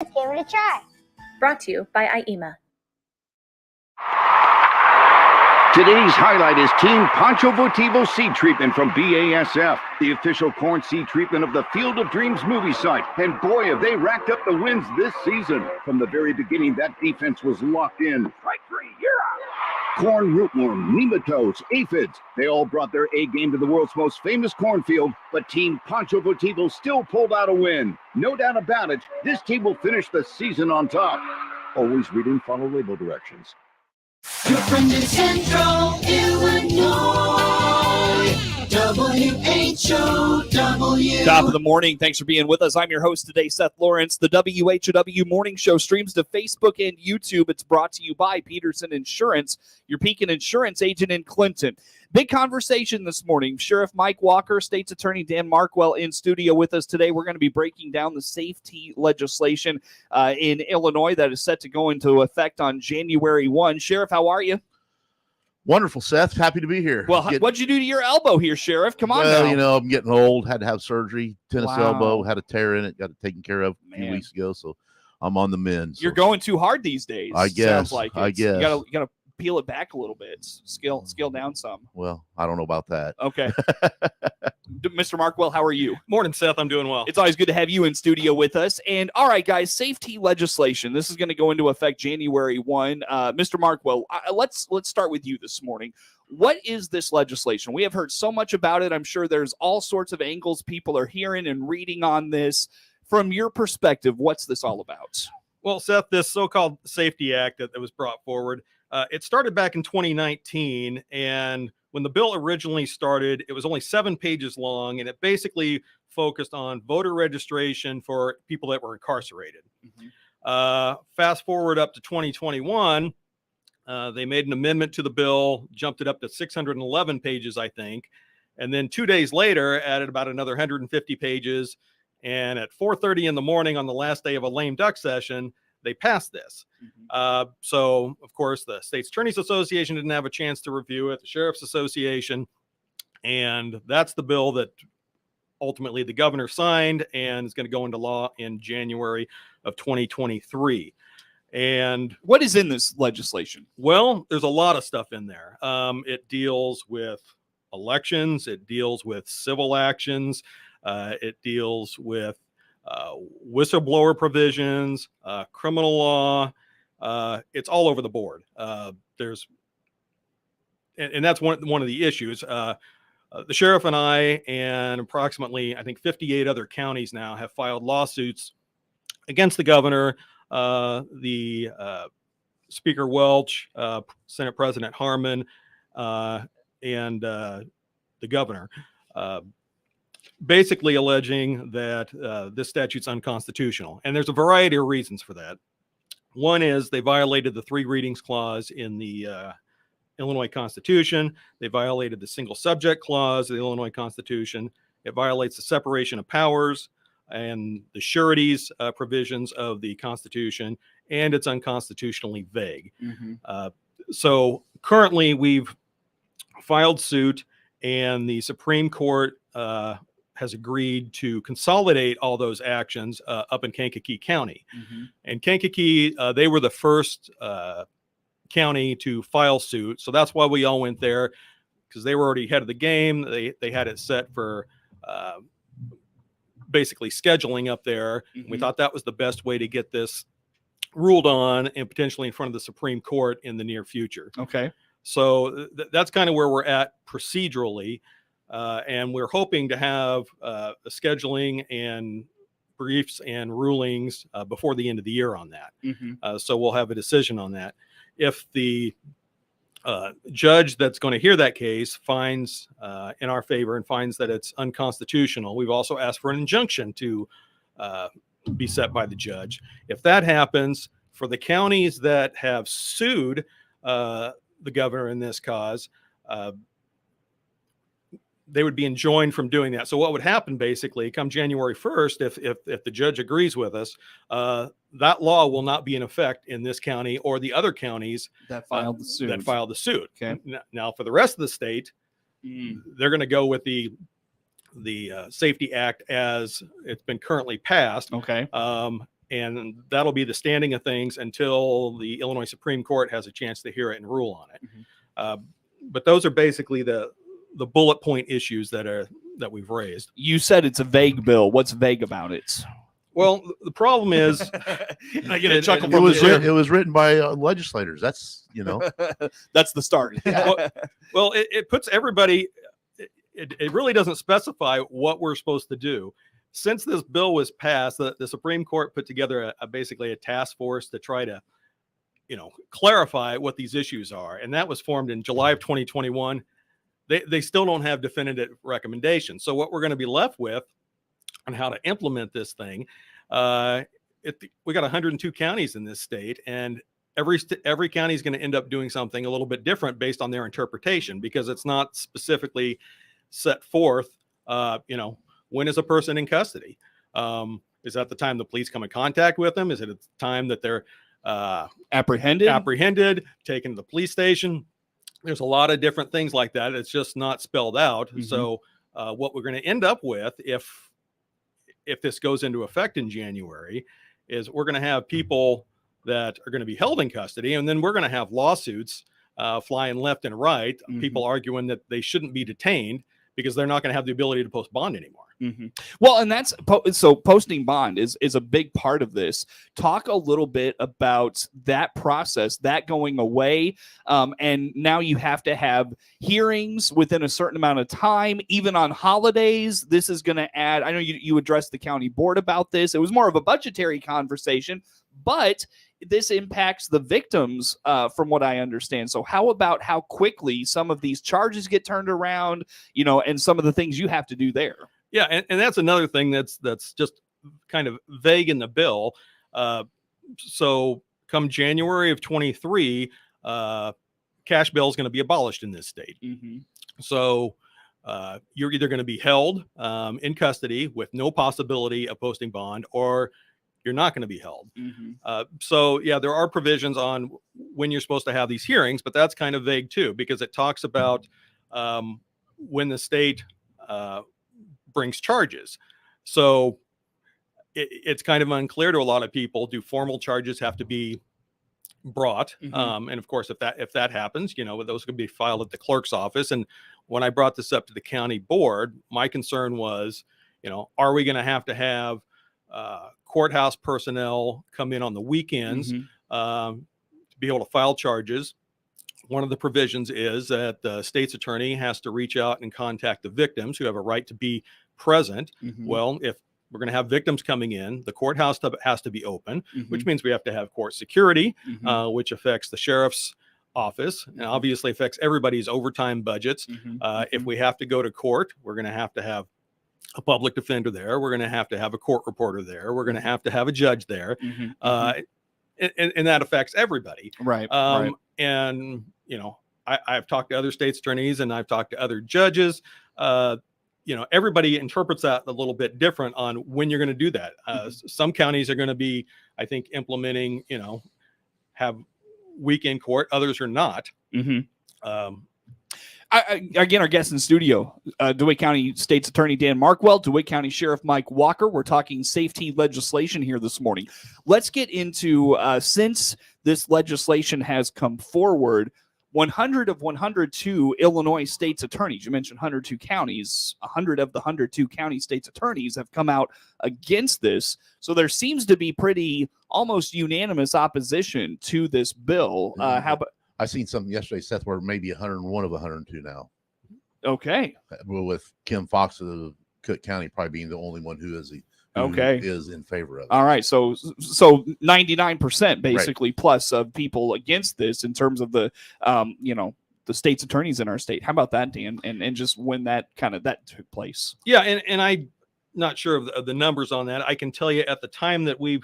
Let's give it a try. Brought to you by IEMA. Today's highlight is Team Pancho Votivo Seed Treatment from BASF, the official corn seed treatment of the Field of Dreams movie site. And boy, have they racked up the wins this season. From the very beginning, that defense was locked in. Strike three, you're out. Corn rootworm, nematodes, aphids, they all brought their A game to the world's most famous cornfield, but Team Pancho Votivo still pulled out a win. No doubt about it, this team will finish the season on top. Always read and follow label directions. Your friend in Central Illinois, WHOW. Top of the morning. Thanks for being with us. I'm your host today, Seth Lawrence. The WHOW Morning Show streams to Facebook and YouTube. It's brought to you by Peterson Insurance, your Pekin Insurance agent in Clinton. Big conversation this morning. Sheriff Mike Walker, State's Attorney Dan Markwell in studio with us today. We're going to be breaking down the safety legislation in Illinois that is set to go into effect on January 1. Sheriff, how are you? Wonderful, Seth. Happy to be here. Well, what'd you do to your elbow here, Sheriff? Come on now. Well, I'm getting old. Had to have surgery. Tennis elbow. Had a tear in it. Got it taken care of a few weeks ago. So I'm on the mend. So. You're going too hard these days. I guess. Sounds like I guess. You gotta peel it back a little bit. Scale down some. Well, I don't know about that. Okay. Mr. Markwell, how are you? Morning, Seth. I'm doing well. It's always good to have you in studio with us. And all right, guys, safety legislation. This is going to go into effect January 1. Mr. Markwell, let's start with you this morning. What is this legislation? We have heard so much about it. I'm sure there's all sorts of angles people are hearing and reading on this. From your perspective, what's this all about? Well, Seth, this so-called Safety Act that was brought forward, it started back in 2019, and when the bill originally started, it was only 7 pages long, and it basically focused on voter registration for people that were incarcerated. Mm-hmm. Fast forward up to 2021, they made an amendment to the bill, jumped it up to 611 pages, I think, and then 2 days later added about another 150 pages, and at 4:30 in the morning on the last day of a lame duck session, they passed this. Mm-hmm. So, of course, the State's Attorneys Association didn't have a chance to review it, the Sheriff's Association, and that's the bill that ultimately the governor signed and is going to go into law in January of 2023. And what is in this legislation? Well, there's a lot of stuff in there. It deals with elections. It deals with civil actions. It deals with whistleblower provisions, criminal law. It's all over the board. And that's one of the issues. The sheriff and I and approximately, I think, 58 other counties now have filed lawsuits against the governor, the Speaker Welch, Senate President Harmon, and the governor. Basically alleging that this statute's unconstitutional. And there's a variety of reasons for that. One is they violated the 3 readings clause in the Illinois Constitution. They violated the single subject clause of the Illinois Constitution. It violates the separation of powers and the sureties provisions of the Constitution, and it's unconstitutionally vague. Mm-hmm. So currently we've filed suit, and the Supreme Court has agreed to consolidate all those actions up in Kankakee County. Mm-hmm. And Kankakee, they were the first county to file suit. So that's why we all went there, because they were already ahead of the game. They had it set for basically scheduling up there. Mm-hmm. We thought that was the best way to get this ruled on and potentially in front of the Supreme Court in the near future. Okay. So that's kind of where we're at procedurally. And we're hoping to have a scheduling and briefs and rulings before the end of the year on that. Mm-hmm. So we'll have a decision on that. If the judge that's going to hear that case finds in our favor and finds that it's unconstitutional, we've also asked for an injunction to be set by the judge. If that happens, for the counties that have sued the governor in this cause, they would be enjoined from doing that. So what would happen basically come January 1st, if the judge agrees with us, that law will not be in effect in this county or the other counties that filed the suit. Okay. Now for the rest of the state, they're going to go with the Safety Act as it's been currently passed. Okay. and that'll be the standing of things until the Illinois Supreme Court has a chance to hear it and rule on it. But those are basically the bullet point issues that we've raised. You said it's a vague bill. What's vague about it? Well, the problem is, I get a chuckle It from was the it was written by legislators. That's That's the start. well, it puts everybody. It really doesn't specify what we're supposed to do. Since this bill was passed, the Supreme Court put together basically a task force to try to, clarify what these issues are, and that was formed in July of 2021. They still don't have definitive recommendations. So what we're going to be left with on how to implement this thing, we got 102 counties in this state, and every county is going to end up doing something a little bit different based on their interpretation, because it's not specifically set forth. When is a person in custody? Is that the time the police come in contact with them? Is it at the time that they're apprehended, taken to the police station? There's a lot of different things like that. It's just not spelled out. So what we're going to end up with, if this goes into effect in January, is we're going to have people that are going to be held in custody, and then we're going to have lawsuits flying left and right, people arguing that they shouldn't be detained because they're not going to have the ability to post bond anymore. Well, and that's so posting bond is a big part of this. Talk a little bit about that process, that going away. And now you have to have hearings within a certain amount of time, even on holidays. This is going to add, I know you addressed the county board about this. It was more of a budgetary conversation, but this impacts the victims, from what I understand. So how about how quickly some of these charges get turned around, and some of the things you have to do there? Yeah, and that's another thing that's just kind of vague in the bill. So come January of 23, cash bail is going to be abolished in this state. So you're either going to be held in custody with no possibility of posting bond, or you're not going to be held. So yeah, there are provisions on when you're supposed to have these hearings, but that's kind of vague too, because it talks about when the state brings charges. So it's kind of unclear to a lot of people. Do formal charges have to be brought? And of course, if that happens, those could be filed at the clerk's office. And when I brought this up to the county board, my concern was, are we going to have courthouse personnel come in on the weekends to be able to file charges? One of the provisions is that the state's attorney has to reach out and contact the victims who have a right to be present. Well, if we're going to have victims coming in, the courthouse has to be open, which means we have to have court security, which affects the sheriff's office and obviously affects everybody's overtime budgets. If we have to go to court, we're going to have a public defender there. We're going to have a court reporter there. We're going to have a judge there. And that affects everybody. Right. And, I've talked to other state's attorneys and I've talked to other judges. Everybody interprets that a little bit different on when you're going to do that. Some counties are going to be, I think, implementing, have weekend court. Others are not. Again, our guest in studio, DeWitt County State's Attorney Dan Markwell, DeWitt County Sheriff Mike Walker. We're talking safety legislation here this morning. Let's get into, since this legislation has come forward, 100 of 102 Illinois state's attorneys, you mentioned 102 counties, 100 of the 102 county state's attorneys have come out against this. So there seems to be pretty almost unanimous opposition to this bill. How about? I seen something yesterday, Seth, where maybe 101 of 102 now. Okay. Well, with Kim Fox of Cook County probably being the only one who is in favor of it. All right. So 99% basically plus of people against this in terms of the, the state's attorneys in our state. How about that, Dan? And just when that took place. Yeah. And I'm not sure of the numbers on that. I can tell you at the time that we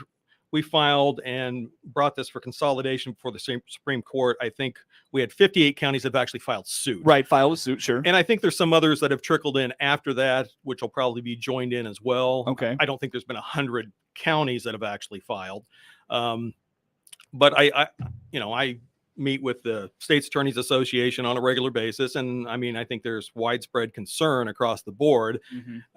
filed and brought this for consolidation before the Supreme Court, I think we had 58 counties that have actually filed suit. Right, filed a suit, sure. And I think there's some others that have trickled in after that, which will probably be joined in as well. Okay. I don't think there's been 100 counties that have actually filed. But I meet with the State's Attorneys Association on a regular basis, and I think there's widespread concern across the board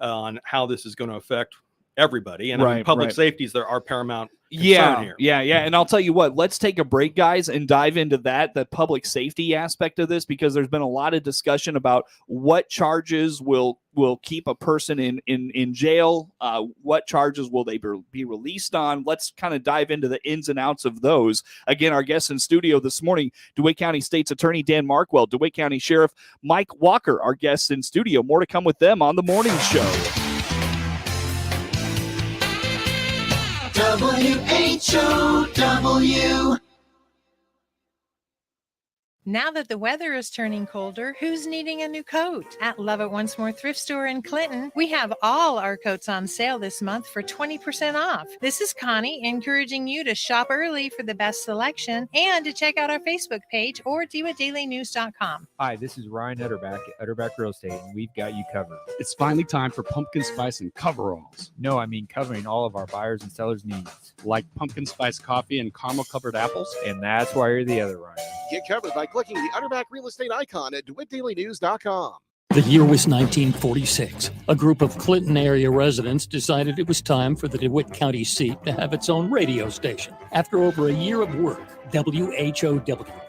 on how this is going to affect everybody. And I mean, Right, public right. safety is our paramount concern here. Yeah. And I'll tell you what, let's take a break, guys, and dive into the public safety aspect of this, because there's been a lot of discussion about what charges will keep a person in jail. What charges will they be released on? Let's kind of dive into the ins and outs of those. Again, our guest in studio this morning, DeWitt County State's Attorney Dan Markwell, DeWitt County Sheriff Mike Walker, our guests in studio. More to come with them on the morning show. WHOW. Now that the weather is turning colder, who's needing a new coat? At Love It Once More Thrift Store in Clinton, we have all our coats on sale this month for 20% off. This is Connie encouraging you to shop early for the best selection and to check out our Facebook page or DeWittDailyNews.com. Hi, this is Ryan Utterback at Utterback Real Estate, and we've got you covered. It's finally time for pumpkin spice and coveralls, No, I mean covering all of our buyers and sellers' needs. like pumpkin spice coffee and caramel covered apples. And that's why you're the other Ryan. Get covered by clicking the Utterback Real Estate icon at DeWittDailyNews.com. The year was 1946. A group of Clinton area residents decided it was time for the DeWitt County seat to have its own radio station. After over a year of work, WHOW,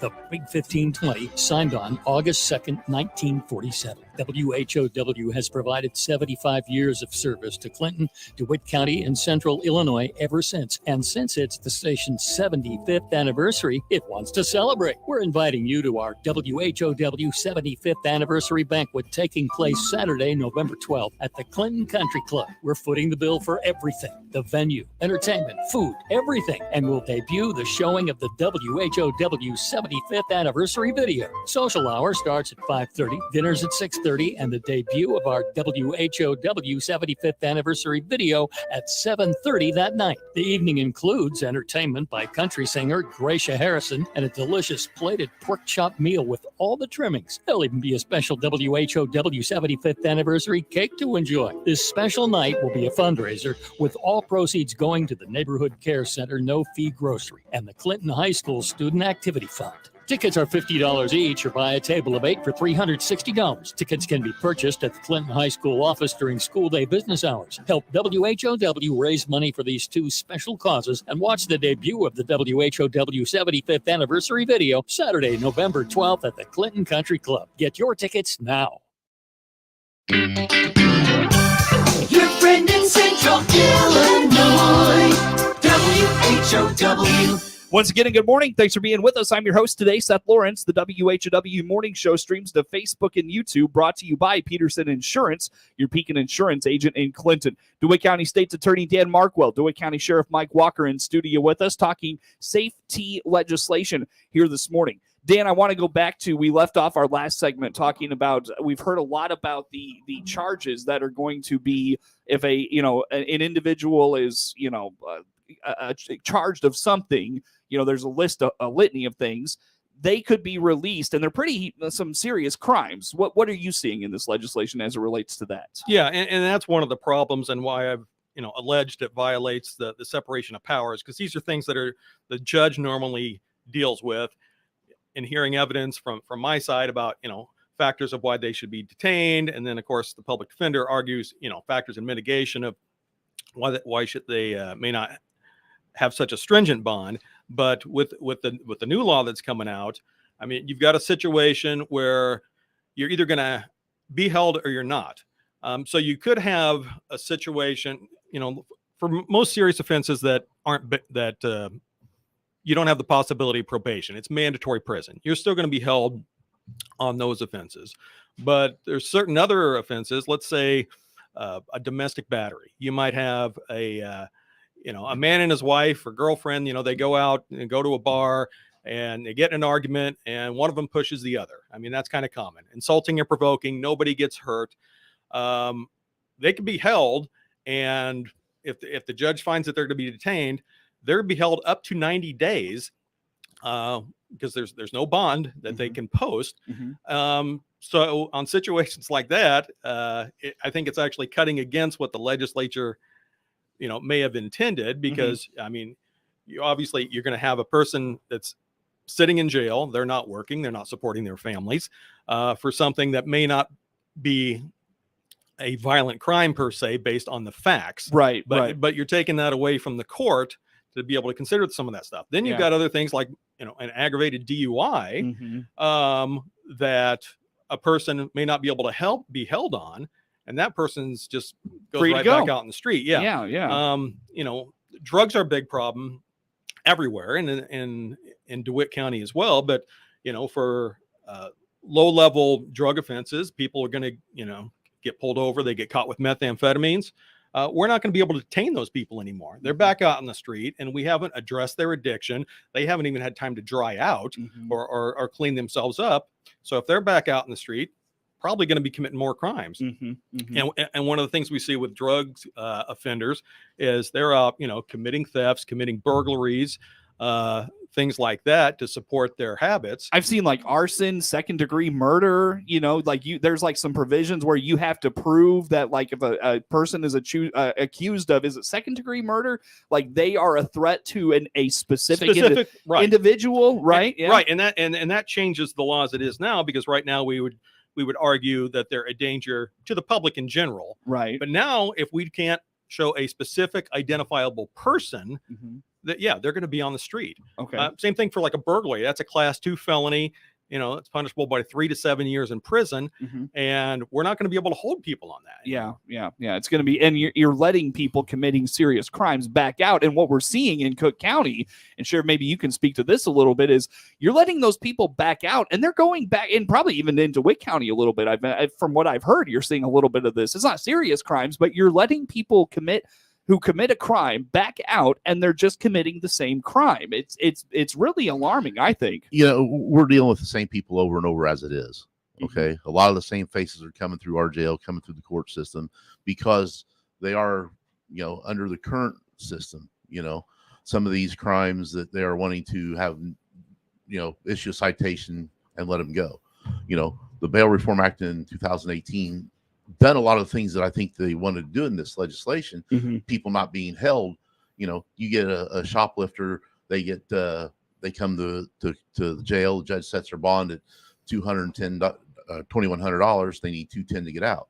the Big 1520, signed on August 2nd, 1947. WHOW has provided 75 years of service to Clinton, DeWitt County, and Central Illinois ever since. And since it's the station's 75th anniversary, it wants to celebrate. We're inviting you to our WHOW 75th anniversary banquet taking place Saturday, November 12th at the Clinton Country Club. We're footing the bill for everything: the venue, entertainment, food, everything. And we'll debut the showing of the WHOW 75th anniversary video. Social hour starts at 5:30, dinners at 6:30, and the debut of our WHOW 75th anniversary video at 7:30 that night. The evening includes entertainment by country singer Gracia Harrison and a delicious plated pork chop meal with all the trimmings. There'll even be a special WHOW 75th anniversary cake to enjoy. This special night will be a fundraiser, with all proceeds going to the Neighborhood Care Center No Fee Grocery and the Clinton High School Student Activity Fund. Tickets are $50 each, or buy a table of 8 for $360. Tickets can be purchased at the Clinton High School office during school day business hours. Help WHOW raise money for these two special causes and watch the debut of the WHOW 75th anniversary video Saturday, November 12th at the Clinton Country Club. Get your tickets now. Your friend in Central Illinois. WHOW. Once again, good morning. Thanks for being with us. I'm your host today, Seth Lawrence. The WHOW Morning Show streams to Facebook and YouTube, brought to you by Peterson Insurance, your Pekin Insurance agent in Clinton. DeWitt County State's Attorney Dan Markwell, DeWitt County Sheriff Mike Walker in studio with us, talking safety legislation here this morning. Dan, I want to go back to, we left off our last segment talking about, we've heard a lot about the charges that are going to be if an individual is, charged of something. There's a litany of things. They could be released, and they're some serious crimes. What are you seeing in this legislation as it relates to that? Yeah, and that's one of the problems, and why I've alleged it violates the separation of powers, because these are things that the judge normally deals with, and hearing evidence from my side about factors of why they should be detained, and then of course the public defender argues factors in mitigation of why should they may not have such a stringent bond. But with the new law that's coming out, I mean, you've got a situation where you're either going to be held or you're not. So you could have a situation, for most serious offenses that aren't you don't have the possibility of probation. It's mandatory prison. You're still going to be held on those offenses. But there's certain other offenses. Let's say a domestic battery. You might have a man and his wife or girlfriend, they go out and go to a bar and they get in an argument and one of them pushes the other. I mean, that's kind of common. Insulting or provoking, nobody gets hurt. They can be held, and if the judge finds that they're going to be detained, they're going to be held up to 90 days because there's no bond that they can post. So on situations like that, I think it's actually cutting against what the legislature may have intended, because I mean, you're going to have a person that's sitting in jail. They're not working. They're not supporting their families for something that may not be a violent crime per se based on the facts. Right. But you're taking that away from the court to be able to consider some of that stuff. Then you've got other things like, an aggravated DUI that a person may not be able to be held on, and that person's just goes Free to right go. back out in the street. Yeah. Drugs are a big problem everywhere, and in DeWitt County as well. But for low-level drug offenses, people are going to get pulled over. They get caught with methamphetamines. We're not going to be able to detain those people anymore. They're back out on the street, and we haven't addressed their addiction. They haven't even had time to dry out or clean themselves up. So if they're back out in the street, probably going to be committing more crimes. And one of the things we see with drugs offenders is they're out, committing thefts, committing burglaries, things like that to support their habits. I've seen like arson, second-degree murder. There's like some provisions where you have to prove that, like, if a person is accused of, is it second-degree murder? Like, they are a threat to a specific individual, right? Right, and that changes the law as it is now, because right now we would argue that they're a danger to the public in general. Right. But now, if we can't show a specific identifiable person, that they're going to be on the street. Okay. Same thing for like a burglary. That's a class 2 felony. It's punishable by 3 to 7 years in prison, and we're not going to be able to hold people on that. Yeah. It's going to be, and you're letting people committing serious crimes back out. And what we're seeing in Cook County, and Sheriff, maybe you can speak to this a little bit, is you're letting those people back out, and they're going back, and probably even into DeWitt County a little bit. From what I've heard, you're seeing a little bit of this. It's not serious crimes, but you're letting people who commit a crime back out, and they're just committing the same crime. It's really alarming, I think. We're dealing with the same people over and over as it is. Okay. A lot of the same faces are coming through our jail, coming through the court system, because they are, under the current system, some of these crimes that they are wanting to have, issue a citation and let them go. The Bail Reform Act in 2018 done a lot of things that I think they wanted to do in this legislation. People not being held. You get a shoplifter, they come to the jail. The judge sets their bond at $2,100. They need $210 to get out.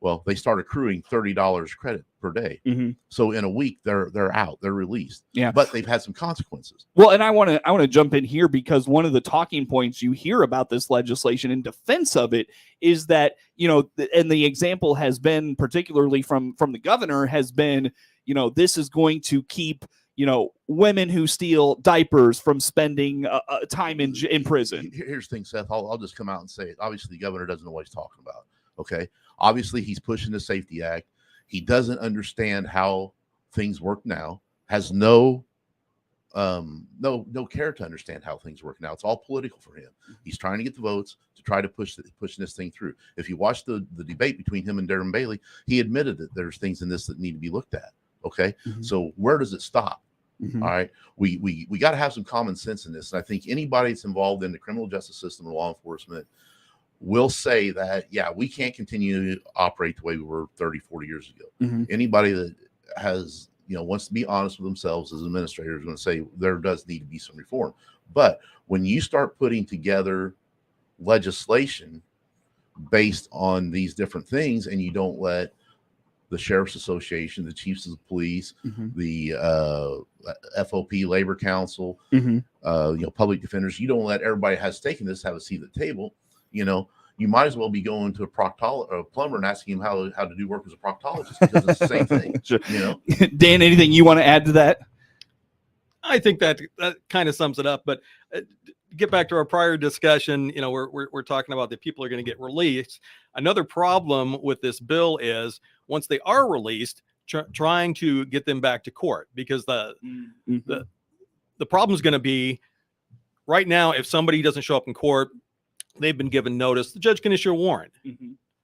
Well, they start accruing $30 credit per day. So in a week, they're out. They're released. Yeah, but they've had some consequences. Well, and I want to jump in here, because one of the talking points you hear about this legislation in defense of it is that, and the example has been, particularly from the governor, has been, this is going to keep women who steal diapers from spending time in prison. Here's the thing, Seth. I'll just come out and say it. Obviously, the governor doesn't know what he's talking about. Okay. Obviously, he's pushing the Safety Act. He doesn't understand how things work now. Has no care to understand how things work now. It's all political for him. He's trying to get the votes to try to pushing this thing through. If you watch the debate between him and Darren Bailey, he admitted that there's things in this that need to be looked at. Okay. So where does it stop? All right. We got to have some common sense in this. And I think anybody that's involved in the criminal justice system or law enforcement will say that, we can't continue to operate the way we were 30, 40 years ago. Anybody that has, wants to be honest with themselves as administrators is going to say there does need to be some reform. But when you start putting together legislation based on these different things, and you don't let the Sheriff's Association, the chiefs of the police, the FOP, Labor Council, public defenders, you don't let everybody has taken this have a seat at the table. You might as well be going to a plumber and asking him how to do work as a proctologist, because it's the same thing. Sure. Dan, anything you want to add to that? I think that kind of sums it up. But get back to our prior discussion. We're talking about that people are going to get released. Another problem with this bill is once they are released, trying to get them back to court, because the problem is going to be right now, if somebody doesn't show up in court, they've been given notice, the judge can issue a warrant.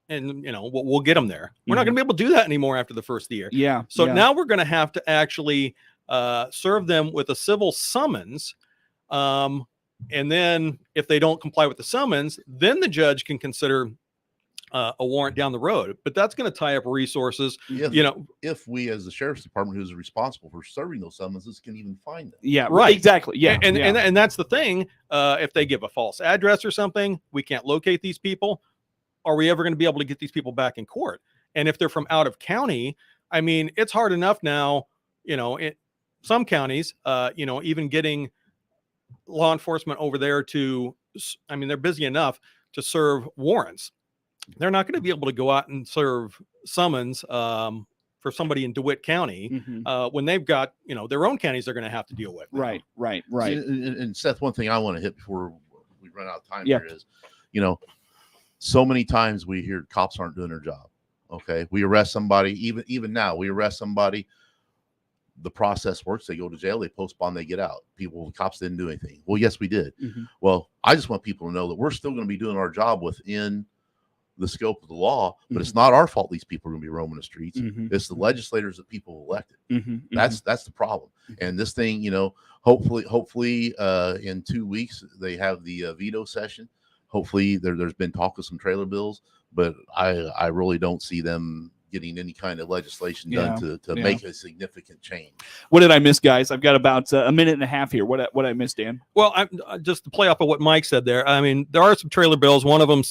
And we'll get them there. We're not going to be able to do that anymore after the first year. So now we're going to have to actually serve them with a civil summons. And then if they don't comply with the summons, then the judge can consider a warrant down the road. But that's going to tie up resources. If we, as the Sheriff's Department, who's responsible for serving those summonses, can even find them. Yeah, right. Exactly. Yeah. And that's the thing. If they give a false address or something, we can't locate these people. Are we ever going to be able to get these people back in court? And if they're from out of county, I mean, it's hard enough now, some counties, even getting law enforcement over there they're busy enough to serve warrants. They're not going to be able to go out and serve summons for somebody in DeWitt County when they've got, their own counties they're going to have to deal with. Right. And Seth, one thing I want to hit before we run out of time here is, so many times we hear cops aren't doing their job. Okay. We arrest somebody, even now we arrest somebody. The process works. They go to jail, they post bond, they get out. The cops didn't do anything. Well, yes, we did. Well, I just want people to know that we're still going to be doing our job within the scope of the law, but it's not our fault these people are going to be roaming the streets. It's the legislators that people elected. That's the problem. And this thing, hopefully in 2 weeks they have the veto session. Hopefully there's been talk of some trailer bills, but I really don't see them getting any kind of legislation done to make a significant change. What did I miss, guys? I've got about a minute and a half here. What I missed, Dan? Well, just to play off of what Mike said there. I mean, there are some trailer bills. One of them,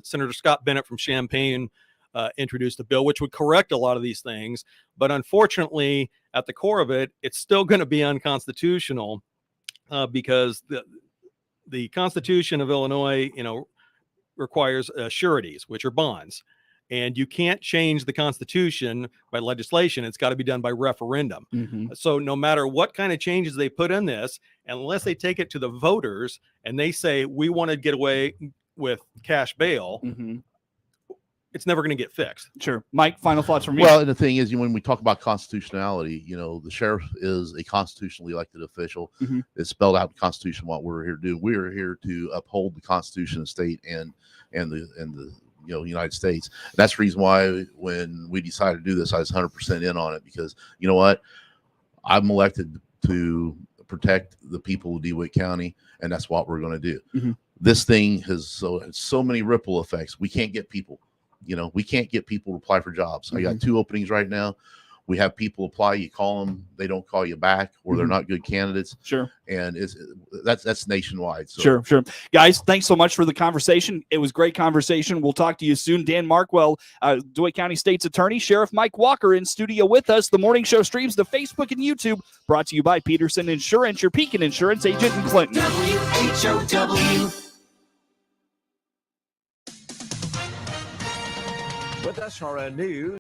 Senator Scott Bennett from Champaign introduced a bill which would correct a lot of these things. But unfortunately, at the core of it, it's still going to be unconstitutional because the Constitution of Illinois, requires sureties, which are bonds. And you can't change the Constitution by legislation. It's got to be done by referendum. So no matter what kind of changes they put in this, unless they take it to the voters and they say, we want to get away with cash bail, it's never going to get fixed. Sure. Mike, final thoughts from you? Well, and the thing is, when we talk about constitutionality, the sheriff is a constitutionally elected official. It's spelled out in the Constitution what we're here to do. We are here to uphold the Constitution of the state and the United States. And that's the reason why when we decided to do this, I was 100% in on it, because you know what? I'm elected to protect the people of DeWitt County, and that's what we're going to do. This thing has so many ripple effects. We can't get people, we can't get people to apply for jobs. I got 2 openings right now. We have people apply, you call them, they don't call you back, or they're not good candidates. Sure. And that's nationwide. So. Sure. Guys, thanks so much for the conversation. It was great conversation. We'll talk to you soon. Dan Markwell, DeWitt County State's Attorney, Sheriff Mike Walker in studio with us. The morning show streams to Facebook and YouTube, brought to you by Peterson Insurance, your Pekin Insurance agent in Clinton. WHOW. With SRN News.